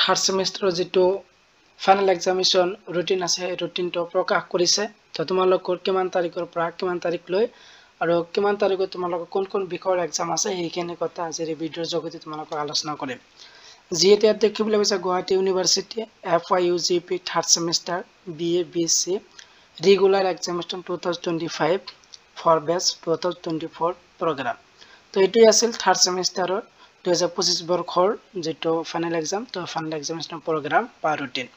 third সেমিষ্টাৰৰ যেটো final examination routine আছে এই ৰুটিনটো প্ৰকাশ কৰিছে তো তোমালোকৰ কিমান তাৰিখৰ পৰা কিমান তাৰিখ লৈ আৰু কিমান তাৰিখত তোমালোকৰ কোন বিষয়ৰ এক্সাম আছে এইখিনি কথা আজিৰ ভিডিঅ'ৰ যোগেদি তোমালোকক আলোচনা কৰিম যিহেতু ইয়াত দেখিবলৈ পাইছা Guwahati university FYUGP third semester BA BSc regular examination 2025 for batch 2024 program তো এইটোই আছিল থাৰ্ড সেমিষ্টাৰৰ 2025 বৰ্ষৰ যেটো ফাইনেল এক্সাম তো ফাইনেল এক্সামিনেশ্যন প্ৰগ্ৰাম বা ৰুটিন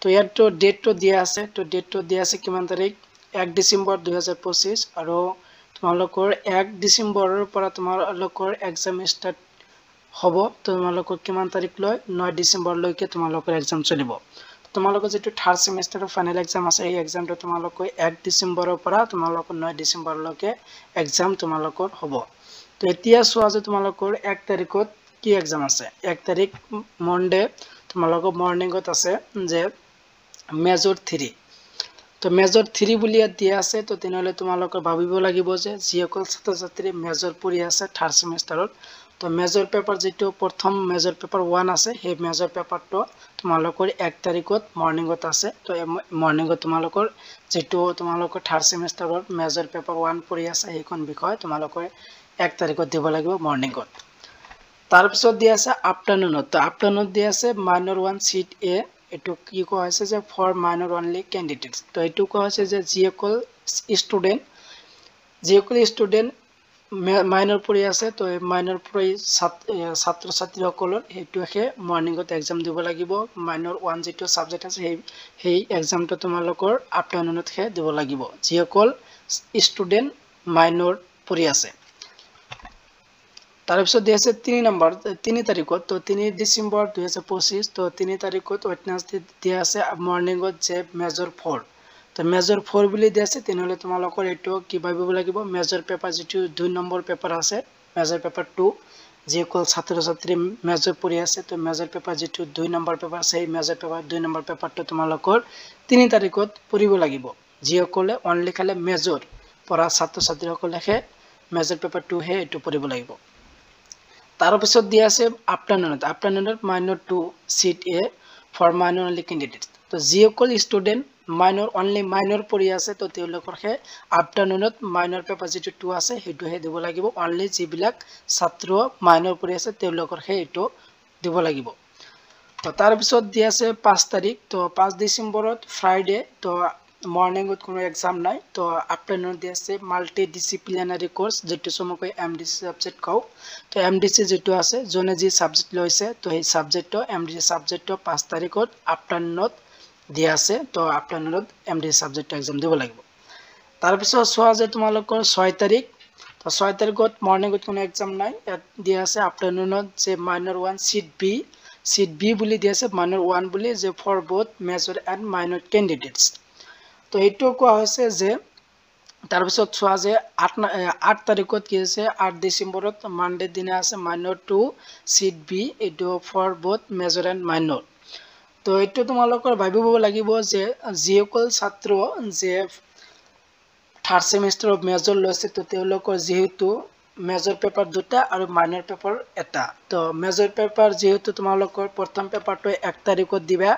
তো ইয়াত ডেটটো দিয়া আছে তো ডেটটো দিয়া আছে কিমান তাৰিখ 1 ডিসেম্বৰ 2025 আৰু তোমালোকৰ 1 ডিসেম্বৰৰ পৰা তোমালোকৰ এক্সাম ষ্টাৰ্ট হ'ব তোমালোকৰ কিমান তাৰিখ লৈ 9 ডিসেম্বৰ লৈকে তোমালোকৰ এক্সাম চলিব তোমালোকৰ যেটো থাৰ্ড সেমিষ্টাৰৰ ফাইনেল এক্সাম আছে এই এক্সামটো তোমালোকৰ 1 ডিসেম্বৰৰ পৰা তোমালোকৰ 9 ডিসেম্বৰ লৈকে এক্সাম তোমালোকৰ হ'ব তো এতিয়া চোৱা যে তোমালোকৰ 1 তাৰিখত কি এক্সাম আছে 1 তাৰিখ মনডে তোমালোকৰ মৰ্নিংত আছে যে মেজৰ 3 তো মেজৰ 3 বুলি দিয়া আছে তো তেনেহলে তোমালোকৰ ভাবিব লাগিব যে যিসকল ছাত্ৰ ছাত্ৰী মেজৰ পঢ়ি আছে থাৰ্ড সেমিষ্টাৰত তো মেজৰ পেপাৰ যেটো প্ৰথম মেজৰ পেপাৰ 1 আছে সেই মেজৰ পেপাৰটো তোমালোকৰ 1 তাৰিখত মৰ্নিংত আছে তো মৰ্নিংত তোমালোকৰ যেটো তোমালোকৰ থাৰ্ড সেমিষ্টাৰৰ মেজৰ পেপাৰ 1 পঢ়ি আছে এইখন বিষয় তোমালোকৰ 1 তাৰিখত দিব লাগিব মৰ্নিংত তাৰ পিছত দিয়া আছে আফটাৰনুনত তো আফটাৰনুনত দিয়া আছে মাইনৰ 1 সিট এ এটো কি কোৱা হৈছে যে ফৰ মাইনৰ অনলি ক্যান্ডিডেটস তো এটো কোৱা হৈছে যে যিসকল ষ্টুডেন্ট মাইনৰ পঢ়ি আছে তো মাইনৰ পঢ়ি ছাত্ৰ ছাত্ৰীসকলৰ হেতুহে মৰ্নিংত এক্সাম দিব লাগিব মাইনৰ 1 যেটো সাবজেক্ট আছে সেই এক্সামটো তোমালোকৰ আফটাৰনুনতহে দিব লাগিব যিসকল ষ্টুডেন্ট মাইনৰ পঢ়ি আছে তাৰ পিছত দিয়া আছে 3 তাৰিখত তো 3 ডিসেম্বৰ 2025 তো 3 তাৰিখত ওয়েডনেসডে দিয়া আছে মৰ্নিংত যে মেজৰ 4 তো মেজৰ 4 বুলি দিয়া আছে তেনেহলে তোমালোকৰ এটো কি ভাবিব লাগিব মেজৰ পেপাৰ যেটো 2 নম্বৰ পেপাৰ আছে মেজৰ পেপাৰ 2 যিসকল ছাত্ৰ ছাত্ৰী মেজৰ পঢ়ি আছে তো মেজৰ পেপাৰ যেটো 2 নম্বৰ পেপাৰ আছে এই মেজৰ পেপাৰ 2 নম্বৰ পেপাৰটো তোমালোকৰ 3 তাৰিখত পঢ়িব লাগিব যিসকলে অনলি খালে মেজৰ পঢ়া ছাত্ৰ ছাত্ৰীসকলেহে মেজৰ পেপাৰ 2 হে এটো পঢ়িব লাগিব তাৰ পিছত দিয়া আছে আফটাৰনুনত minor 2 seat A for minor only candidates তো যিসকল ষ্টুডেন্ট মাইনৰ পঢ়ি আছে তো তেওঁলোকৰহে আফটাৰনুনত মাইনৰ পেপাৰ যেটো 2 আছে হেতুহে দিব লাগিব অনলি যিবিলাক ছাত্ৰ মাইনৰ পঢ়ি আছে তেওঁলোকৰহে এটো দিব লাগিব তো তাৰ পিছত দিয়া আছে 5 তাৰিখ তো 5 ডিসেম্বৰত ফ্ৰাইডে তো মৰ্নিংত কোনো এক্সাম নাই তো আফটাৰনুনত দিয়া আছে মাল্টি ডিসিপ্লিনাৰী কোর্স যেটো সমকৈ MDC সাবজেক্ট কও তো MDC যেটো আছে জনে যি সাবজেক্ট লৈছে তো এই সাবজেক্টটো MDC সাবজেক্টটো 5 তাৰিখত আফটাৰনুনত দিয়া আছে তো আফটাৰনুনত MDC সাবজেক্ট এক্সাম দিব লাগিব তাৰ পিছত সোৱা যে তোমালোকৰ 6 তাৰিখ তো 6 তাৰিখত মৰ্নিংত কোনো এক্সাম নাই দিয়া আছে আফটাৰনুনত যে মাইনৰ 1 সিট বি বুলি দিয়া আছে মাইনৰ 1 বুলি যে for both major and minor candidates তো এইটো কোৱা হৈছে যে তাৰ পিছত সোৱা যে 8 তাৰিখত কি আছে 8 ডিসেম্বৰত মানডে দিনা আছে মাইনৰ 2 সিট বি এটো for both major and minor তো এইটো তোমালোকৰ ভাবিব লাগিব যে যিসকল ছাত্ৰ যে থাৰ্ড সেমিষ্টাৰ অফ মেজৰ লৈছে তো তেওঁলোকৰ যেহেতু মেজৰ পেপাৰ দুটা আৰু মাইনৰ পেপাৰ এটা তো মেজৰ পেপাৰ যেহেতু তোমালোকৰ প্ৰথম পেপাৰটো 1 তাৰিখত দিবা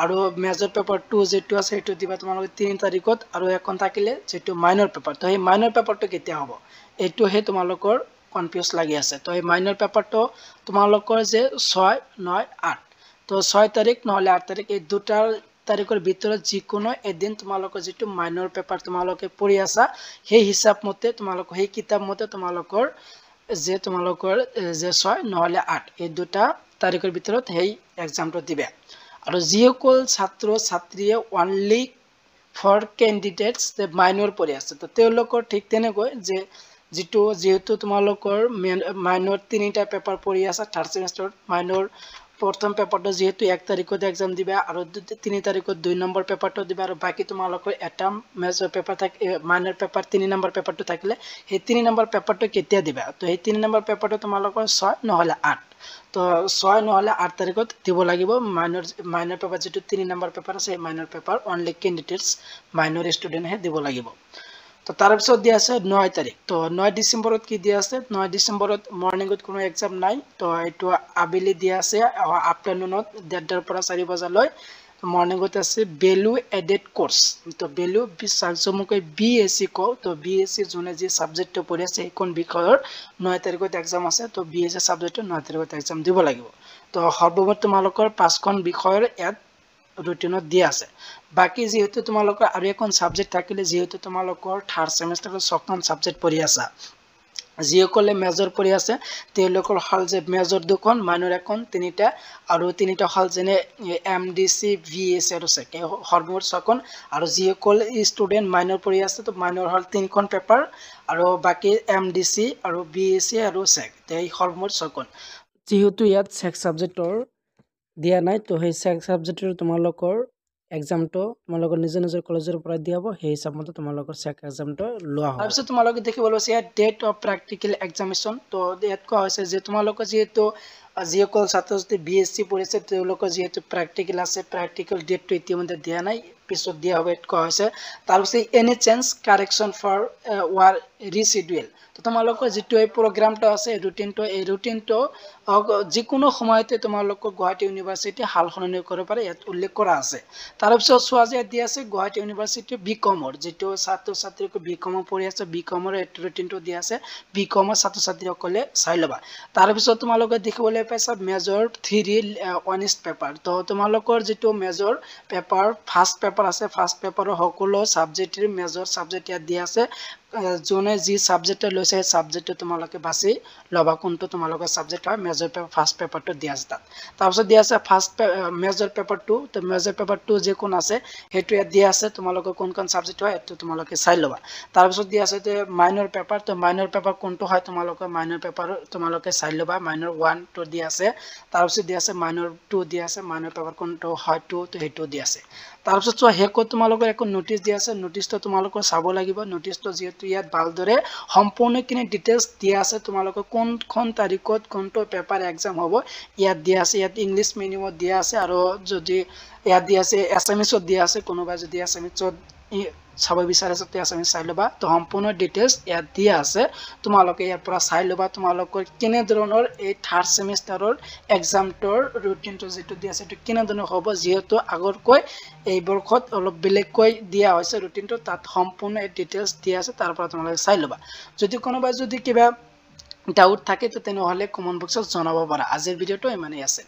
আৰু মেজৰ পেপাৰ 2 যেটো আছে সেইটো দিবা তোমালোকৰ 3 তাৰিখত আৰু এখন থাকিলে যেটো মাইনৰ পেপাৰ তো এই মাইনৰ পেপাৰটো কেতিয়া হ'ব এইটোহে তোমালোকৰ কনফিউজ লাগি আছে তো এই মাইনৰ পেপাৰটো তোমালোকৰ যে 6 9 8 তো 6 তাৰিখ নহলে 8 তাৰিখ এই দুটা তাৰিখৰ ভিতৰত যিকোনো এদিন তোমালোকৰ যেটো মাইনৰ পেপাৰ তোমালোকে পঢ়ি আছা সেই হিচাপ মতে তোমালোকৰ সেই কিতাপ মতে তোমালোকৰ যে 6 নহলে 8 এই দুটা তাৰিখৰ ভিতৰত সেই এক্সামটো দিবে আৰু যিসকল ছাত্ৰ ছাত্ৰীয়ে অনলি ফৰ ক্যান্ডিডেটস যে মাইনৰ পঢ়ি আছে তো তেওঁলোকৰ ঠিক তেনেকৈ যে যেহেতু তোমালোকৰ মাইনৰ 3টা পেপাৰ পঢ়ি আছে থাৰ্ড সেমিষ্টাৰত মাইনৰ প্ৰথম পেপাৰটো যেহেতু 1 তাৰিখত এক্সাম দিবা আৰু 3 তাৰিখত 2 নম্বৰ পেপাৰটো দিবা আৰু বাকি তোমালোকৰ এটা মেজৰ পেপাৰ থাকে মাইনৰ পেপাৰ 3 নম্বৰ পেপাৰটো থাকিলে সেই 3 নম্বৰ পেপাৰটো কেতিয়া দিবা তো এই 3 নম্বৰ পেপাৰটো তোমালোকৰ 6 নহলে 8 তো 6 নহলে 8 তাৰিখত দিব লাগিব মাইনৰ পেপাৰ যেটো 3 নম্বৰ পেপাৰ আছে minor paper only candidates minor student হে দিব লাগিব তো তো তাৰ পিছত দিয়া আছে 9 তাৰিখ তো 9 ডিসেম্বরত কি দিয়া আছে 9 ডিসেম্বরত মর্নিংত কোনো এক্সাম নাই তো এইটো আবেলি দিয়া আছে আফটারনুনত 1:30 পৰা 4 বজালৈ মর্নিংত আছে ভ্যালু এডেড কোর্স তো ভ্যালু বিসাজমকে বিএসসি কো তো বিএসসি জোনে যে সাবজেক্ট পঢ়ি আছে কোন বিষয়ৰ 9 তাৰিখত এক্সাম আছে তো বিএসসি সাবজেক্ট 9 তাৰিখত এক্সাম দিব লাগিব তো সৰ্বমুঠ তোমালোকৰ 5খন বিষয়ৰ ইয়াত ৰুটিনত দিয়া আছে বাকি যেহেতু তোমালোকৰ আৰু এখন সাবজেক্ট থাকিলে যেহেতু তোমালোকৰ 3rd সেমিস্টাৰৰ 6খন সাবজেক্ট পঢ়ি আছে যিসকলে মেজৰ পঢ়ি আছে তেওঁলোকৰ হল যে মেজৰ দুখন মাইনৰ এখন তিনিটা আৰু তিনিটা হল যেনে এমডিসি ভিএসি আৰু সেক সৰ্বমুঠ 6খন আৰু যিসকল ষ্টুডেন্ট মাইনৰ পঢ়ি আছে তো মাইনৰ হল 3খন পেপাৰ আৰু বাকি এমডিসি আৰু ভিএসি আৰু সেক এই সৰ্বমুঠ 6খন যেহেতু ইয়াত সেক সাবজেক্টৰ দিয়া নাই তো সেই সেক সাবজেক্টৰ তোমালোকৰ এক্সামটো তোমালোকৰ নিজৰ কলেজৰ পৰা দিয়া হ'ব সেই হিচাপমতে তোমালোকৰ সেক এক্সামটো লোৱা হ'ব তাৰপিছত তোমালোকে দেখিবলৈ পাইছা ডেট অফ প্ৰ্যাকটিক্যাল এক্সামিনেশ্যন তো ইয়াত কোৱা হৈছে যে তোমালোকৰ যেহেতু যিসকল ছাত্ৰ ছাত্ৰী বিএসসি পঢ়িছে তেওঁলোকৰ যেহেতু প্ৰ্যাকটিক্যাল আছে প্ৰ্যাকটিক্যাল ডেটটো ইতিমধ্যে দিয়া নাই পিছত দিয়া হ'ব ইয়াত কোৱা হৈছে তাৰপিছত এনি চেঞ্জ কাৰেকশ্যন ফৰ ৱাৰ ৰিচিডুৱেল তো তোমালোকৰ যেটো এই প্ৰগ্ৰামটো আছে এই ৰুটিনটো যিকোনো সময়তে তোমালোকৰ গুৱাহাটী ইউনিভাৰ্সিটি হাল সলনি কৰিব পাৰে ইয়াত উল্লেখ কৰা আছে তাৰপিছত চোৱা যে দিয়া আছে গুৱাহাটী ইউনিভাৰ্সিটি বিকমৰ যেটো ছাত্ৰ ছাত্ৰীক বিকম পঢ়ি আছে বিকমৰ এই ৰুটিনটো দিয়া আছে বিকমৰ ছাত্ৰ ছাত্ৰীসকলে চাই লবা তাৰপিছত তোমালোকে দেখিবলৈ পাইছা মেজৰ 3 অনেষ্ট পেপাৰ তো তোমালোকৰ যেটো মেজৰ পেপাৰ ফাৰ্স্ট পেপাৰ আছে ফাৰ্স্ট পেপাৰৰ সকলো সাবজেক্টৰ মেজৰ সাবজেক্ট ইয়াত দিয়া আছে জোনে যি সাবজেক্ট লৈছে সাবজেক্ট তোমালোকে বাছি লবা কোনটো তোমালোকৰ সাবজেক্ট হয় মেজৰ পেপাৰ ফাৰ্স্ট পেপাৰটো দিয়া আছে তাৰপিছত দিয়া আছে ফাৰ্স্ট মেজৰ পেপাৰ 2 তো মেজৰ পেপাৰ 2 যে কোন আছে হেতু ইয়াত দিয়া আছে তোমালোকৰ কোন সাবজেক্ট হয় এটো তোমালোকে চাই লবা তাৰপিছত দিয়া আছে যে মাইনৰ পেপাৰ তো মাইনৰ পেপাৰ কোনটো হয় তোমালোকৰ মাইনৰ পেপাৰ তোমালোকে চাই লবা মাইনৰ 1 তো দিয়া আছে তাৰপিছত দিয়া আছে মাইনৰ 2 দিয়া আছে মাইনৰ পেপাৰ কোনটো হয় 2 তো হেতু দিয়া আছে তাৰপিছত চোৱা হেকো তোমালোকৰ একো নোটিস দিয়া আছে নোটিসটো তোমালোকৰ চাব লাগিব নোটিসটো যেহেতু ইয়াত ভালদৰে সম্পূৰ্ণখিনি ডিটেইলছ দিয়া আছে তোমালোকৰ কোনখন তাৰিখত কোনটো পেপাৰ এক্সাম হ'ব ইয়াত দিয়া আছে ইয়াত ইংলিশ মিডিয়ামত দিয়া আছে আৰু যদি ইয়াত দিয়া আছে এছএমএছত দিয়া আছে কোনোবা যদি এছএমএছত চাব বিচাৰে সতে এছএমএছ চাই লবা তো সম্পূৰ্ণ ডিটেইলছ ইয়াত দিয়া আছে তোমালোকে ইয়াৰ পৰা চাই লবা তোমালোকৰ কেনে ধৰণৰ এই 3rd সেমিস্টাৰৰ এক্সামটোৰ ৰুটিনটো যেটো দিয়া আছে তো কেনে ধৰণৰ হ'ব যেহেতু আগৰকৈ এই বৰ্ষত অলপ বেলেগকৈ দিয়া হৈছে ৰুটিনটো তাত সম্পূৰ্ণ ডিটেইলছ দিয়া আছে তাৰ পৰা তোমালোকে চাই লবা যদি কোনোবা যদি কিবা ডাউট থাকে তো তেনেহলে কমেন্ট বক্সত জনাব পাৰা আজিৰ ভিডিওটো ইমানেই আছে